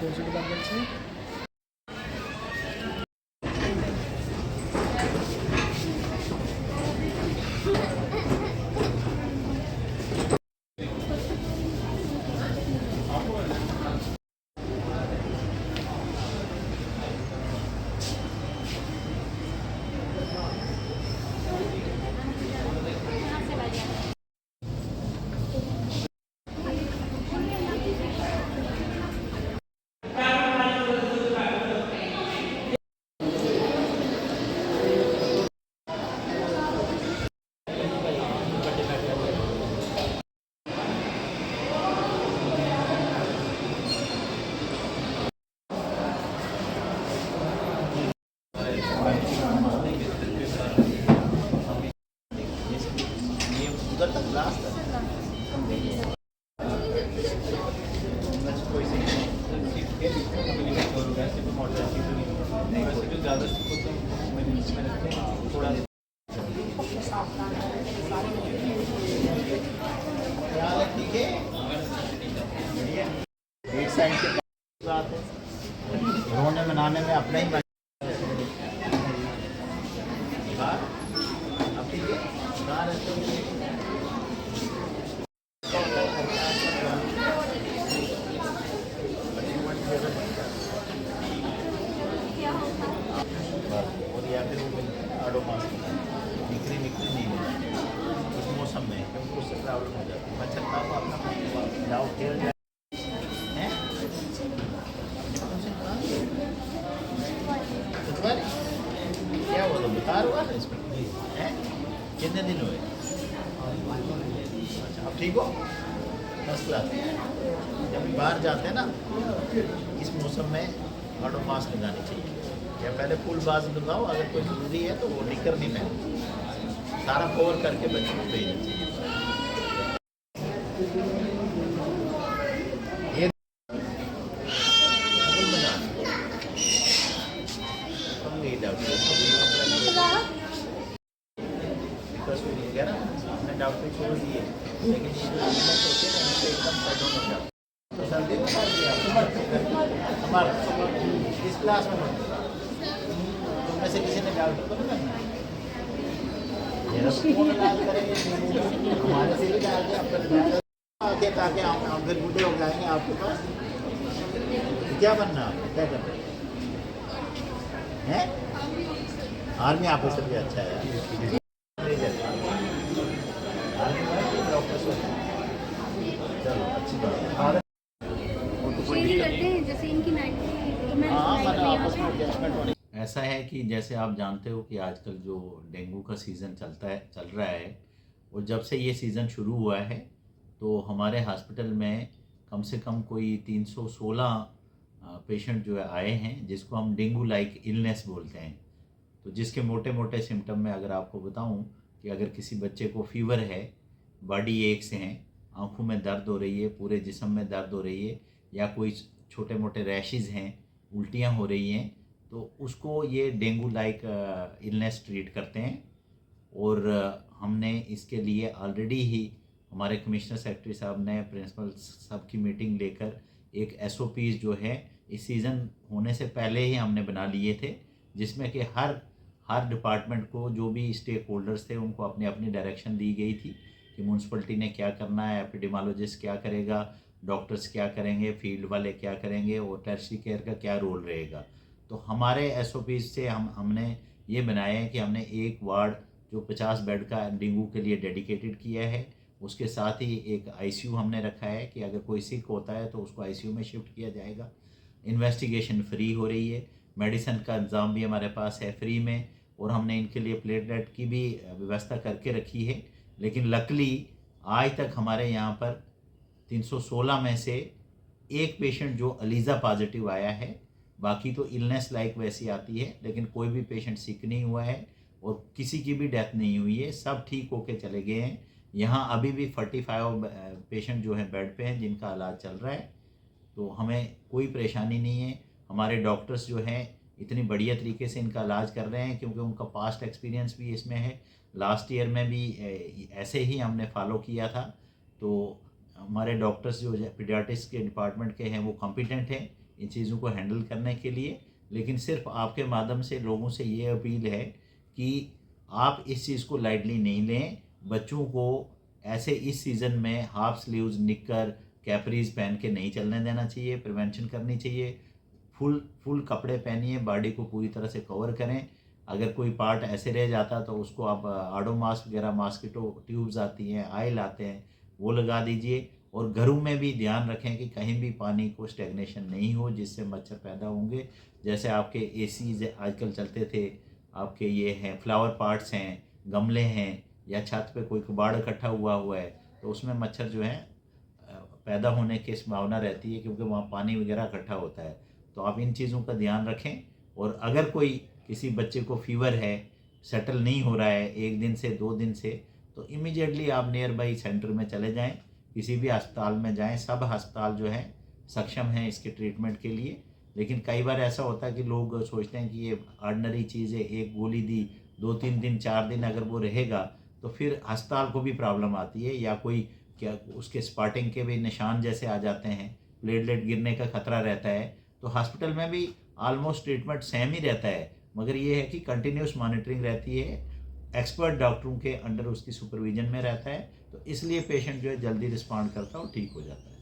পৌঁছে যাচ্ছে। उधर तक लास्ट ज़्यादा थोड़ा ठीक है बढ़िया। डेढ़ साइड के बात है, रोने मनाने में अपना ही अब ठीक है और या फिर आडोमास निकली नहीं मिला इस मौसम में, क्योंकि उससे प्रॉब्लम हो जाती है। मैं चाहता हूँ अपना डाउट क्लियर जाए। क्या हुआ तो बुखार हुआ ना इसमें है? कितने दिन हुए? अच्छा अब ठीक हो? First class. जब भी बाहर जाते हैं ना इस मौसम में ऑटो मास्क लगानी चाहिए, या पहले फुल बाज लगाओ, अगर कोई ज़रूरी है तो वो निकर नहीं पहने, सारा कवर करके बच्चों को भेजना चाहिए। ये डॉक्टर छोड़ दिए, लेकिन सोचे ना इनसे एकदम पैडों हो जाता तो सर्दी में कर दिया हमारा इस क्लास में तुमने से किसी ने डॉक्टर को नहीं करना इलाज करेंगे हमारे से भी डाल के आगे, ताकि हम फिर बूढ़े हो जाएंगे आपके पास। क्या बनना आपको, क्या करना है? आर्मी ऑफिसर भी अच्छा है, चलो अच्छी बात है। जैसे इनकी ऐसा है कि जैसे आप जानते हो कि आजकल जो डेंगू का सीज़न चल रहा है, और जब से ये सीज़न शुरू हुआ है तो हमारे हॉस्पिटल में कम से कम कोई 316 पेशेंट जो है आए हैं, जिसको हम डेंगू लाइक इलनेस बोलते हैं। तो जिसके मोटे मोटे सिम्टम में अगर आपको बताऊं कि अगर किसी बच्चे को फीवर है, बॉडी एक्स हैं, आँखों में दर्द हो रही है, पूरे जिस्म में दर्द हो रही है, या कोई छोटे मोटे रैशेज़ हैं, उल्टियाँ हो रही हैं, तो उसको ये डेंगू लाइक इलनेस ट्रीट करते हैं। और हमने इसके लिए ऑलरेडी ही हमारे कमिश्नर सेक्रेटरी साहब ने प्रिंसिपल साहब की मीटिंग लेकर एक SOPs जो है इस सीज़न होने से पहले ही हमने बना लिए थे, जिसमें कि हर डिपार्टमेंट को जो भी स्टेक होल्डर्स थे उनको अपनी अपनी डायरेक्शन दी गई थी कि म्यूनसिपलिटी ने क्या करना है, एपिडेमोलॉजिस्ट क्या करेगा, डॉक्टर्स क्या करेंगे, फील्ड वाले क्या करेंगे, और टर्शरी केयर का क्या रोल रहेगा। तो हमारे SOPs से हमने ये बनाया है कि हमने एक वार्ड जो 50 बेड का डेंगू के लिए डेडिकेटेड किया है, उसके साथ ही एक ICU हमने रखा है कि अगर कोई सिक होता है तो उसको ICU में शिफ्ट किया जाएगा। इन्वेस्टिगेशन फ्री हो रही है, मेडिसिन का इंतज़ाम भी हमारे पास है फ्री में, और हमने इनके लिए प्लेटलेट की भी व्यवस्था करके रखी है। लेकिन लकली आज तक हमारे यहाँ पर 316 में से एक पेशेंट जो अलीज़ा पॉजिटिव आया है, बाकी तो इलनेस लाइक वैसी आती है, लेकिन कोई भी पेशेंट सिक नहीं हुआ है और किसी की भी डेथ नहीं हुई है, सब ठीक होके चले गए हैं। यहाँ अभी भी 45 पेशेंट जो है बेड पे हैं जिनका इलाज चल रहा है, तो हमें कोई परेशानी नहीं है। हमारे डॉक्टर्स जो हैं इतनी बढ़िया तरीके से इनका इलाज कर रहे हैं, क्योंकि उनका पास्ट एक्सपीरियंस भी इसमें है। लास्ट ईयर में भी ऐसे ही हमने फॉलो किया था। तो हमारे डॉक्टर्स जो पीडियाट्रिक्स के डिपार्टमेंट के हैं वो कॉम्पिटेंट हैं, इन चीज़ों को हैंडल करने के लिए। लेकिन सिर्फ आपके माध्यम से लोगों से ये अपील है कि आप इस चीज़ को लाइटली नहीं लें। बच्चों को ऐसे इस सीज़न में हाफ स्लीव्स, निक्कर, कैपरीज पहन के नहीं चलने देना चाहिए, प्रिवेंशन करनी चाहिए। फुल फुल कपड़े पहनिए, बॉडी को पूरी तरह से कवर करें। अगर कोई पार्ट ऐसे रह जाता तो उसको आप आडोमास वगैरह, मॉस्किटो ट्यूब्स आती हैं, ऑयल आते हैं, वो लगा दीजिए। और घरों में भी ध्यान रखें कि कहीं भी पानी को स्टेगनेशन नहीं हो जिससे मच्छर पैदा होंगे। जैसे आपके एसीज आजकल चलते थे, आपके ये हैं फ्लावर पॉट्स हैं, गमले हैं, या छत पे कोई कबाड़ इकट्ठा हुआ है, तो उसमें मच्छर जो है पैदा होने की संभावना रहती है, क्योंकि वहाँ पानी वगैरह इकट्ठा होता है। तो आप इन चीज़ों का ध्यान रखें। और अगर कोई किसी बच्चे को फीवर है, सेटल नहीं हो रहा है 1 दिन से 2 दिन से, तो इमीडिएटली आप नियर बाई सेंटर में चले जाएं, किसी भी अस्पताल में जाएं। सब अस्पताल जो है सक्षम हैं इसके ट्रीटमेंट के लिए। लेकिन कई बार ऐसा होता है कि लोग सोचते हैं कि ये ऑर्डिनरी चीज़ है, एक गोली दी, 2-3 दिन 4 दिन अगर वो रहेगा तो फिर अस्पताल को भी प्रॉब्लम आती है, या कोई क्या उसके स्पॉटिंग के भी निशान जैसे आ जाते हैं, प्लेटलेट गिरने का खतरा रहता है। तो हॉस्पिटल में भी ऑलमोस्ट ट्रीटमेंट सेम ही रहता है, मगर ये है कि कंटिन्यूस मॉनिटरिंग रहती है, एक्सपर्ट डॉक्टरों के अंडर उसकी सुपरविजन में रहता है। तो इसलिए पेशेंट जो है जल्दी रिस्पॉन्ड करता है और ठीक हो जाता है।